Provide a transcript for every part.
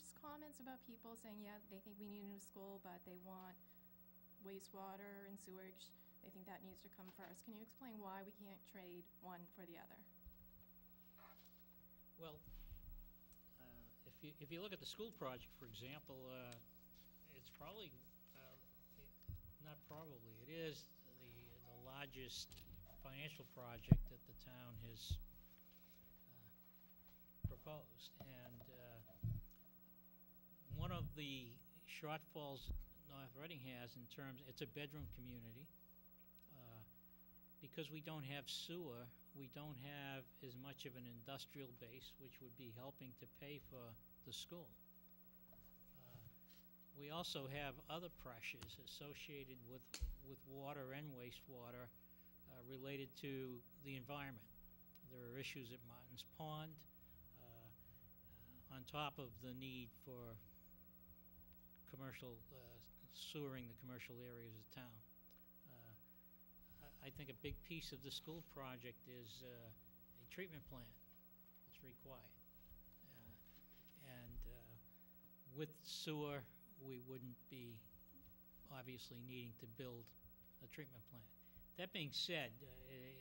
just comments about people saying, yeah, they think we need a new school, but they want wastewater and sewage. They think that needs to come first. Can you explain why we can't trade one for the other? Well, if you look at the school project, for example, it's probably, not probably, it is the largest financial project that the town has proposed. And one of the shortfalls North Reading has in terms, it's a bedroom community. Because we don't have sewer, we don't have as much of an industrial base, which would be helping to pay for the school. We also have other pressures associated with water and wastewater related to the environment. There are issues at Martin's Pond, on top of the need for commercial, sewering the commercial areas of town. I think a big piece of the school project is a treatment plant that's required. With sewer, we wouldn't be obviously needing to build a treatment plant. That being said,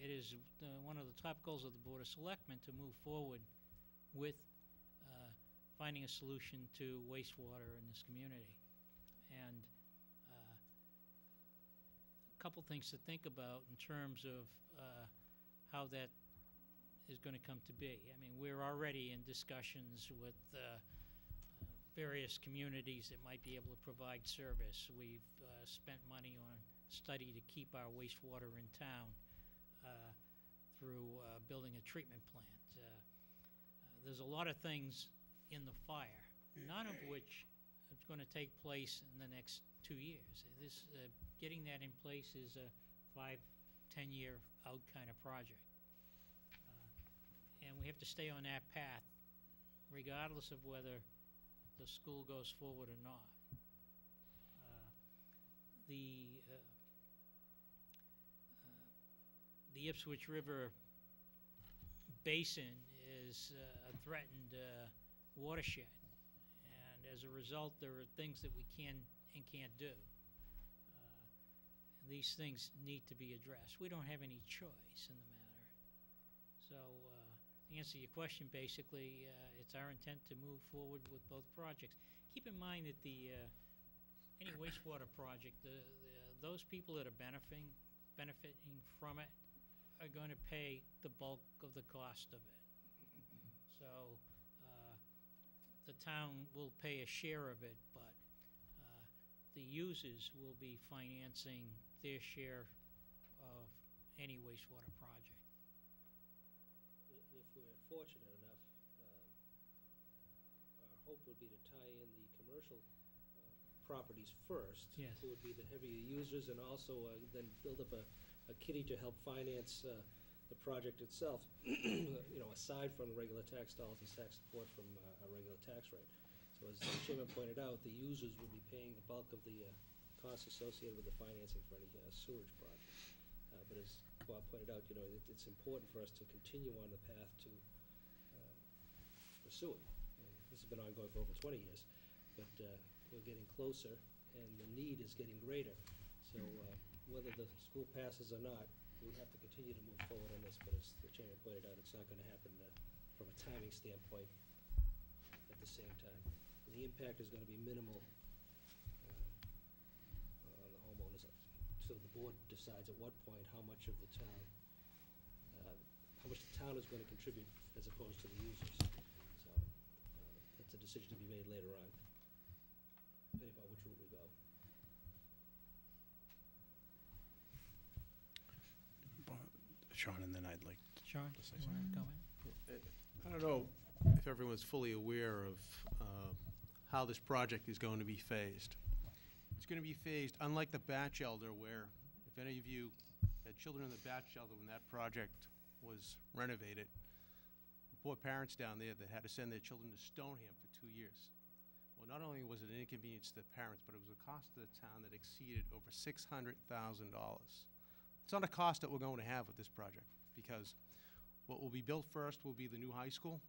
it is one of the top goals of the Board of Selectmen to move forward with finding a solution to wastewater in this community. And a couple things to think about in terms of how that is going to come to be. I mean, we're already in discussions with various communities that might be able to provide service. We've spent money on a study to keep our wastewater in town through building a treatment plant. There's a lot of things in the fire, none of which is going to take place in the next 2 years. This getting that in place is a 5-10 year out kind of project. And we have to stay on that path regardless of whether the school goes forward or not. The Ipswich River Basin is a threatened watershed, and as a result there are things that we can and can't do. These things need to be addressed. We don't have any choice in the matter. So to answer your question, basically, it's our intent to move forward with both projects. Keep in mind that any wastewater project, those people that are benefiting from it are going to pay the bulk of the cost of it. So the town will pay a share of it, but the users will be financing their share of any wastewater project. If we're fortunate enough, our hope would be to tie in the commercial properties first, yes, who would be the heavier users, and also then build up a kitty to help finance the project itself, you know, aside from the regular tax dollars and tax support from our regular tax rate. So as the chairman pointed out, the users will be paying the bulk of the costs associated with the financing for any sewage project. But as Bob pointed out, you know, it's important for us to continue on the path to pursue it. This has been ongoing for over 20 years, but we're getting closer, and the need is getting greater. So whether the school passes or not, we have to continue to move forward on this. But as the chairman pointed out, it's not going to happen from a timing standpoint at the same time. And the impact is going to be minimal on the homeowners. So the board decides at what point how much of the town, how much the town is going to contribute as opposed to the users. So that's a decision to be made later on, depending on which route we go. Sean, and then I'd like Sean, to say you want to comment? I don't know if everyone's fully aware of how this project is going to be phased. It's going to be phased, unlike the batch elder, where if any of you had children in the batch elder when that project was renovated, poor parents down there that had to send their children to Stoneham for 2 years. Well, not only was it an inconvenience to the parents, but it was a cost to the town that exceeded over $600,000. It's not a cost that we're going to have with this project, because what will be built first will be the new high school.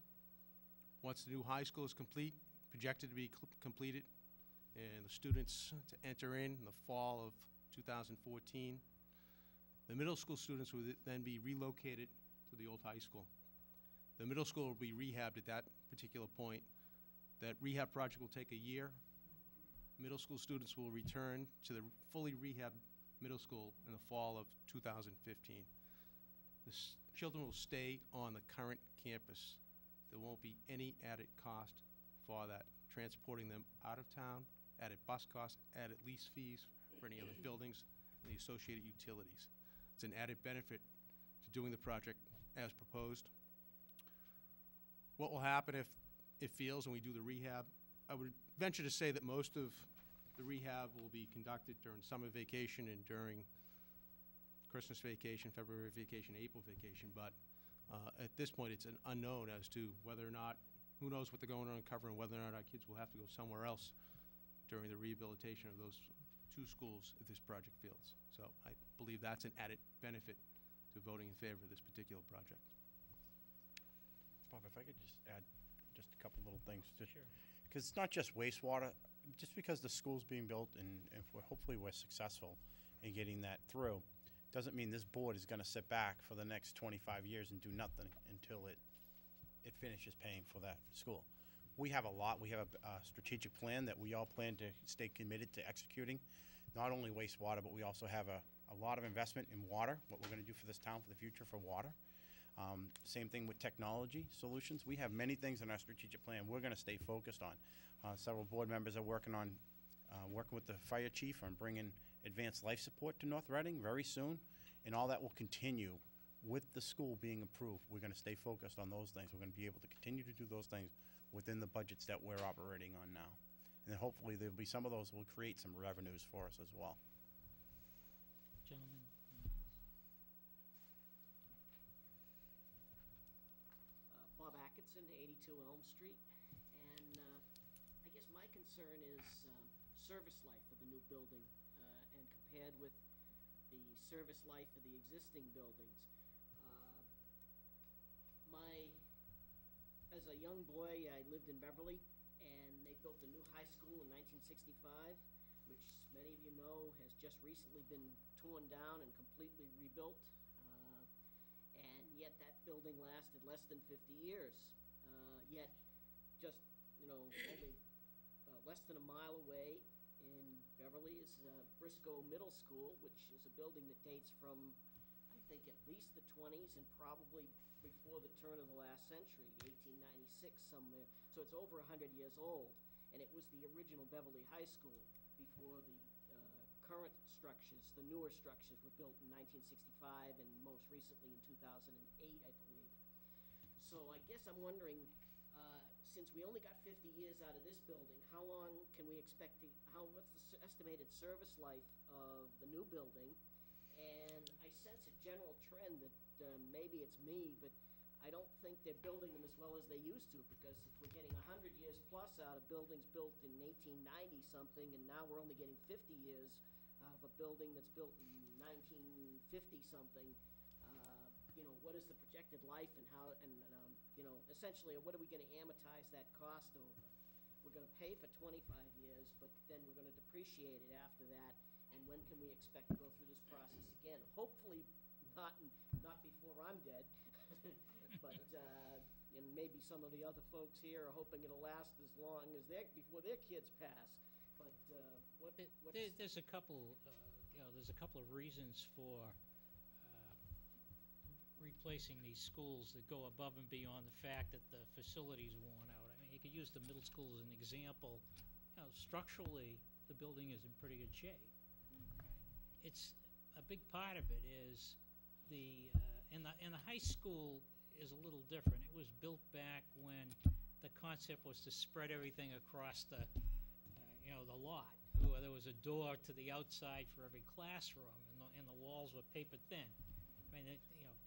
Once the new high school is complete, projected to be completed, and the students to enter in the fall of 2014. The middle school students will then be relocated to the old high school. The middle school will be rehabbed at that particular point. That rehab project will take a year. Middle school students will return to the fully rehabbed middle school in the fall of 2015. Children will stay on the current campus. There won't be any added cost for that, transporting them out of town, added bus costs, added lease fees for any other buildings, and the associated utilities. It's an added benefit to doing the project as proposed. What will happen if it fails and we do the rehab? I would venture to say that most of the rehab will be conducted during summer vacation and during Christmas vacation, February vacation, April vacation, but at this point it's an unknown as to whether or not, who knows what they're going to uncover and whether or not our kids will have to go somewhere else during the rehabilitation of those two schools if this project fails. So I believe that's an added benefit to voting in favor of this particular project. Bob, if I could just add just a couple little things. Sure. Because it's not just wastewater. Just because the school's being built and if hopefully we're successful in getting that through, doesn't mean this board is going to sit back for the next 25 years and do nothing until it finishes paying for that school. We have a lot. We have a strategic plan that we all plan to stay committed to executing. Not only wastewater, but we also have a lot of investment in water, what we're going to do for this town for the future for water. Same thing with technology solutions. We have many things in our strategic plan we're going to stay focused on. Several board members are working on working with the fire chief on bringing advanced life support to North Reading very soon, and all that will continue with the school being approved. We're going to stay focused on those things. We're going to be able to continue to do those things within the budgets that we're operating on now. And then hopefully there'll be some of those will create some revenues for us as well. Gentlemen? Bob Atkinson, 82 Elm Street, and I guess my concern is service life of the new building and compared with the service life of the existing buildings. As a young boy, I lived in Beverly, and they built a new high school in 1965, which many of you know has just recently been torn down and completely rebuilt. And yet that building lasted less than 50 years. Yet just, only less than a mile away in Beverly is Briscoe Middle School, which is a building that dates from, I think, at least the 20s and probably before the turn of the last century, 1896 somewhere. So it's over 100 years old. And it was the original Beverly High School before the current structures, the newer structures, were built in 1965 and most recently in 2008, I believe. So I guess I'm wondering, since we only got 50 years out of this building, how long can we expect what's the estimated service life of the new building? And I sense a general trend that maybe it's me, but I don't think they're building them as well as they used to, because if we're getting 100 years plus out of buildings built in 1890 something, and now we're only getting 50 years out of a building that's built in 1950 something, what is the projected life and how, essentially, what are we going to amortize that cost over? We're going to pay for 25 years, but then we're going to depreciate it after that, and when can we expect to go through this process again? Hopefully not before I'm dead, but and maybe some of the other folks here are hoping it'll last as long as before their kids pass. But there's a couple, there's a couple of reasons for replacing these schools that go above and beyond the fact that the facility's worn out. I mean, you could use the middle school as an example. Structurally, the building is in pretty good shape. Right? It's a big part of it is and the high school is a little different. It was built back when the concept was to spread everything across the lot, where there was a door to the outside for every classroom, and the walls were paper thin. I mean,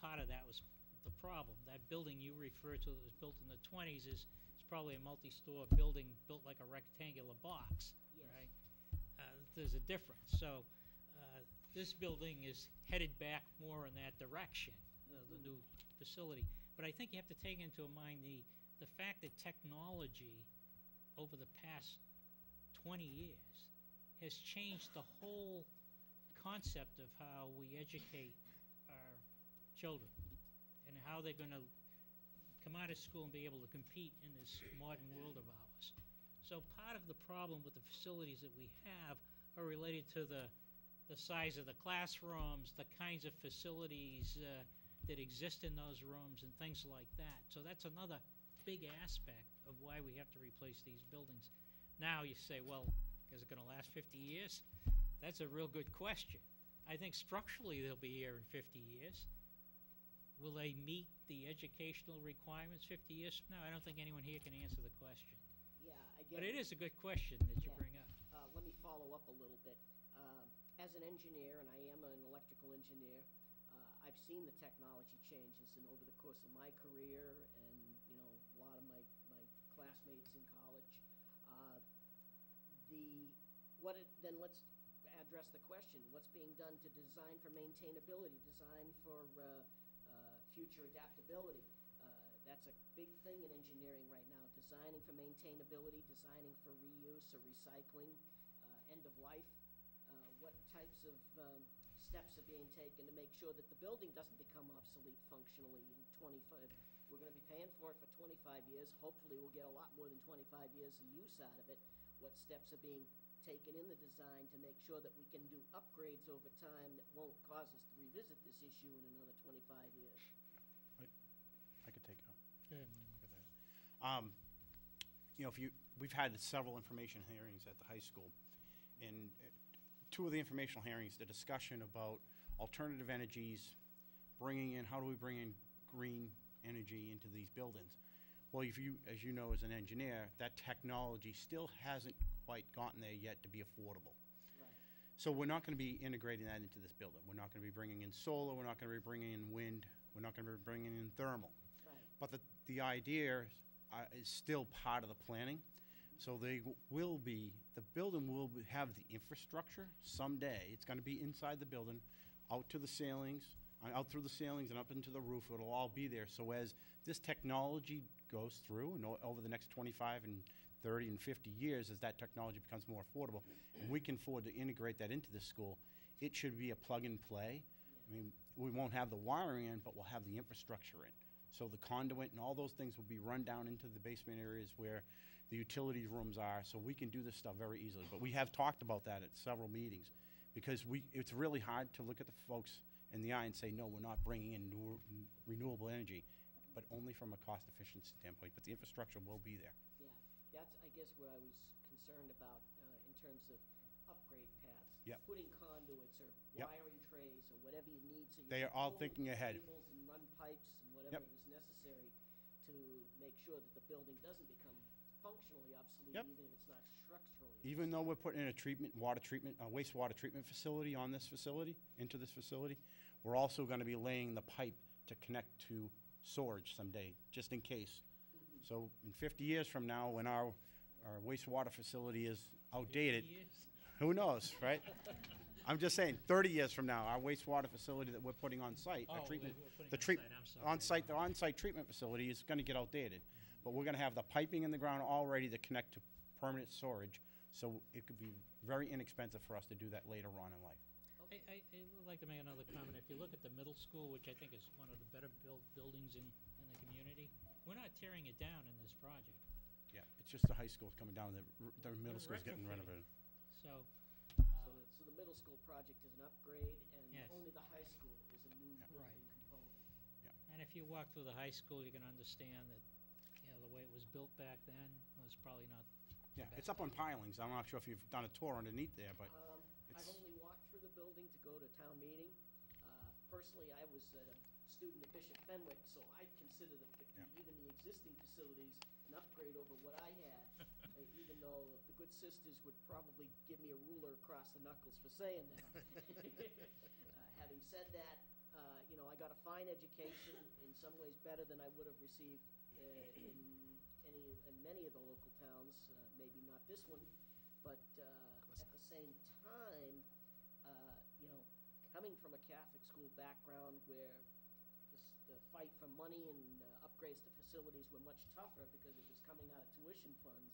part of that was the problem. That building you refer to that was built in the 20s is probably a multi-store building built like a rectangular box, yes. Right? There's a difference. So this building is headed back more in that direction, the new facility. But I think you have to take into mind the fact that technology over the past 20 years has changed the whole concept of how we educate our children and how they're going to come out of school and be able to compete in this modern world of ours. So part of the problem with the facilities that we have are related to the size of the classrooms, the kinds of facilities that exist in those rooms and things like that. So that's another big aspect of why we have to replace these buildings. Now you say, well, is it going to last 50 years? That's a real good question. I think structurally they'll be here in 50 years. Will they meet the educational requirements 50 years from now? I don't think anyone here can answer the question. Yeah, I get But it it. is a good question that you Yeah. bring up. Let me follow up a little bit. As an engineer, and I am an electrical engineer, I've seen the technology changes, and over the course of my career, and a lot of my classmates in college, then let's address the question: what's being done to design for maintainability, design for future adaptability? That's a big thing in engineering right now: designing for maintainability, designing for reuse or recycling, end of life. What types of steps are being taken to make sure that the building doesn't become obsolete functionally in 25? We're going to be paying for it for 25 years. Hopefully, we'll get a lot more than 25 years of use out of it. What steps are being taken in the design to make sure that we can do upgrades over time that won't cause us to revisit this issue in another 25 years? I could take a Go ahead, Mike. look at that. We've had several information hearings at the high school, and two of the informational hearings, the discussion about alternative energies, how do we bring in green energy into these buildings? Well, as you know as an engineer, that technology still hasn't quite gotten there yet to be affordable. Right. So we're not going to be integrating that into this building. We're not going to be bringing in solar, we're not going to be bringing in wind, we're not going to be bringing in thermal. Right. But the idea is still part of the planning. So the building will have the infrastructure someday. It's going to be inside the building, out to the ceilings, out through the ceilings and up into the roof. It'll all be there. So as this technology goes through, and over the next 25 and 30 and 50 years, as that technology becomes more affordable, and we can afford to integrate that into the school, it should be a plug and play. I mean, we won't have the wiring in, but we'll have the infrastructure in. So the conduit and all those things will be run down into the basement areas where the utility rooms are, so we can do this stuff very easily. But we have talked about that at several meetings, because it's really hard to look at the folks in the eye and say, no, we're not bringing in renewable energy, but only from a cost efficiency standpoint. But the infrastructure will be there. Yeah, that's, I guess, what I was concerned about in terms of upgrade paths. Yep. Putting conduits or Yep. wiring trays or whatever you need, so you They can are all pull thinking ahead. cables and run pipes and whatever Yep. is necessary to make sure that the building doesn't become functionally obsolete, Yep. even if it's not structurally. Even though we're putting in a wastewater treatment facility on this facility, into this facility, we're also going to be laying the pipe to connect to storage someday, just in case. So in 50 years from now, when our wastewater facility is outdated, 50 years? who knows, right? I'm just saying, 30 years from now, our wastewater facility that we're putting on site, Oh, our treatment, we're putting the on treat, site, I'm sorry. the on-site treatment facility is going to get outdated. But we're going to have the piping in the ground all ready to connect to permanent storage, so it could be very inexpensive for us to do that later on in life. I would like to make another comment. If you look at the middle school, which I think is one of the better built buildings in the community, we're not tearing it down in this project. Yeah, it's just the high school's coming down, the middle We're school's getting retrofitting. renovated. So, So the middle school project is an upgrade, and Yes. only the high school is a new Yeah. building component. and if you walk through the high school, you can understand that, the way it was built back then was probably not. Yeah, it's up on pilings. I'm not sure if you've done a tour underneath there, but I've it's- only walked through the building to go to town meeting. Personally, I was a student at Bishop Fenwick, so I consider Yeah. even the existing facilities an upgrade over what I had, even though the good sisters would probably give me a ruler across the knuckles for saying that. Having said that, I got a fine education, in some ways better than I would have received in many of the local towns, maybe not this one, but at the same time, coming from a Catholic school background where the fight for money and upgrades to facilities were much tougher because it was coming out of tuition funds,